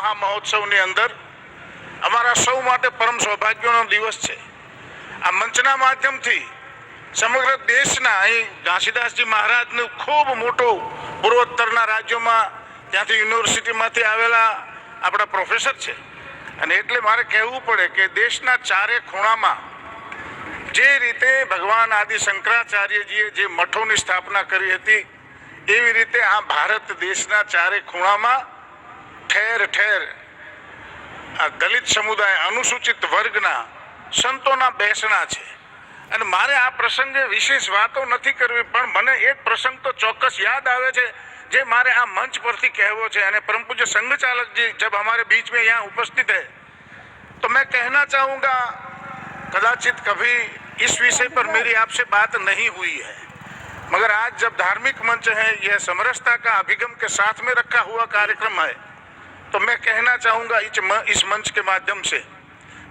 મહામહોત્સવની અંદર અમારા સૌ માટે પરમ સૌભાગ્યનો દિવસ છે। આ મંચના માધ્યમથી સમગ્ર દેશના અહીં ઘાસીદાસજી મહારાજનું ખૂબ મોટું પૂર્વોત્તરના રાજ્યોમાં ત્યાંથી યુનિવર્સિટીમાંથી આવેલા આપણા પ્રોફેસર છે અને એટલે મારે કહેવું પડે કે દેશના ચારે ખૂણામાં જે રીતે ભગવાન આદિ શંકરાચાર્યજીએ જે મઠોની સ્થાપના કરી હતી એવી રીતે આ ભારત દેશના ચારે ખૂણામાં ઠેર ઠેર આ દલિત સમુદાય અનુસૂચિત વર્ગના સંતોના બેસણા છે અને મારે આ પ્રસંગે વિશેષ વાતો નથી કરવી, પણ મને એક પ્રસંગ તો ચોક્કસ યાદ આવે છે જે मारे आ मंच पर कहवो है। परम पूज्य संघ चालक जी जब हमारे बीच में यहाँ उपस्थित है तो मैं कहना चाहूँगा, कदाचित कभी इस विषय पर मेरी आपसे बात नहीं हुई है, मगर आज जब धार्मिक मंच है, यह समरसता का अभिगम के साथ में रखा हुआ कार्यक्रम है, तो मैं कहना चाहूँगा इस मंच के माध्यम से,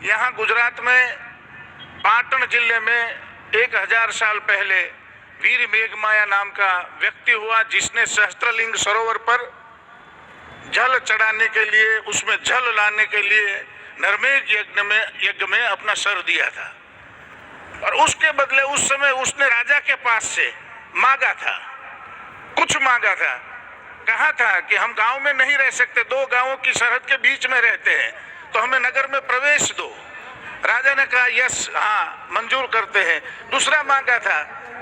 यहाँ गुजरात में पाटण जिले में 1000 साल पहले वीर मेघमाया नाम का व्यक्ति हुआ जिसने सहस्त्रलिंग सरोवर पर जल चढ़ाने के लिए, उसमें जल लाने के लिए नरमेघ यज्ञ में अपना सर दिया था और उसके बदले उस समय उसने राजा के पास से मांगा था, कुछ मांगा था, कहा था कि हम गांव में नहीं रह सकते, 2 गांवों की सरहद के बीच में रहते हैं, तो हमें नगर में प्रवेश दो। राजा ने कहा यस, हाँ मंजूर करते हैं। दूसरा मांगा था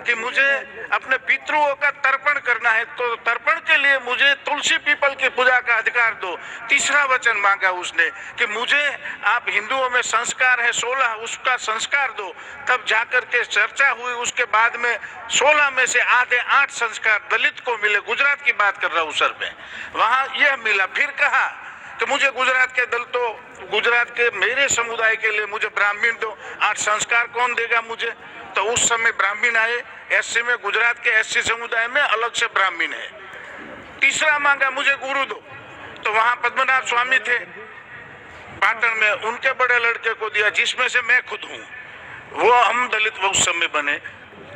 कि मुझे अपने पितरों का तर्पण करना है, तो तर्पण के लिए मुझे तुलसी पीपल की पूजा का अधिकार दो। तीसरा वचन मांगा उसने कि मुझे आप हिंदुओं में संस्कार है 16, उसका संस्कार दो। तब जाकर के चर्चा हुई, उसके बाद में 16 में से आधे 8 संस्कार दलित को मिले। गुजरात की बात कर रहा हूँ सर मैं, वहाँ यह मिला। फिर कहा कि मुझे गुजरात के दलितों, गुजरात के मेरे समुदाय के लिए मुझे ब्राह्मण दो। 8 संस्कार कौन देगा मुझे? तो उस समय ब्राह्मण आए, एससी में, गुजरात के एससी समुदाय में अलग से ब्राह्मण है। तीसरा मांगा मुझे गुरु दो, तो वहां पद्मनाभ स्वामी थे पाटन में, उनके बड़े लड़के को दिया जिसमें से मैं खुद हूँ, वो हम दलित उस समय बने।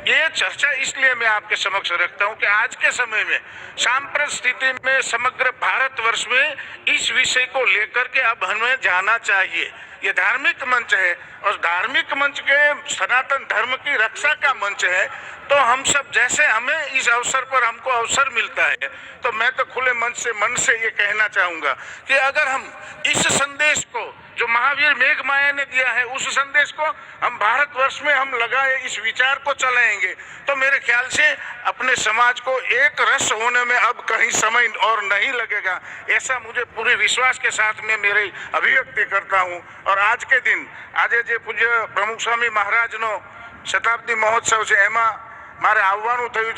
ये चर्चा इसलिए मैं आपके समक्ष रखता हूँ कि आज के समय में सांप्रत स्थिति में समग्र भारतवर्ष में इस विषय को लेकर के अब हमें जाना चाहिए। ये धार्मिक मंच है और धार्मिक मंच के सनातन धर्म की रक्षा का मंच है, तो हम सब जैसे हमें इस अवसर पर हमको अवसर मिलता है, तो मैं तो खुले मन से ये कहना चाहूँगा कि अगर हम इस संदेश को जो महावीर मेघमाया ने दिया है, उस संदेश को हम भारतवर्ष में हम लगाए, इस विचार को चलाएंगे, तो मेरे ख्याल से अपने समाज को एक रस होने में अब कहीं समय और नहीं लगेगा, ऐसा मुझे पूरे विश्वास के साथ में मेरी अभिव्यक्ति करता हूँ। और आज के दिन आज जे पूज्य प्रमुख स्वामी महाराज नो शताब्दी महोत्सव है, एमा मारे आववानुं थयुं।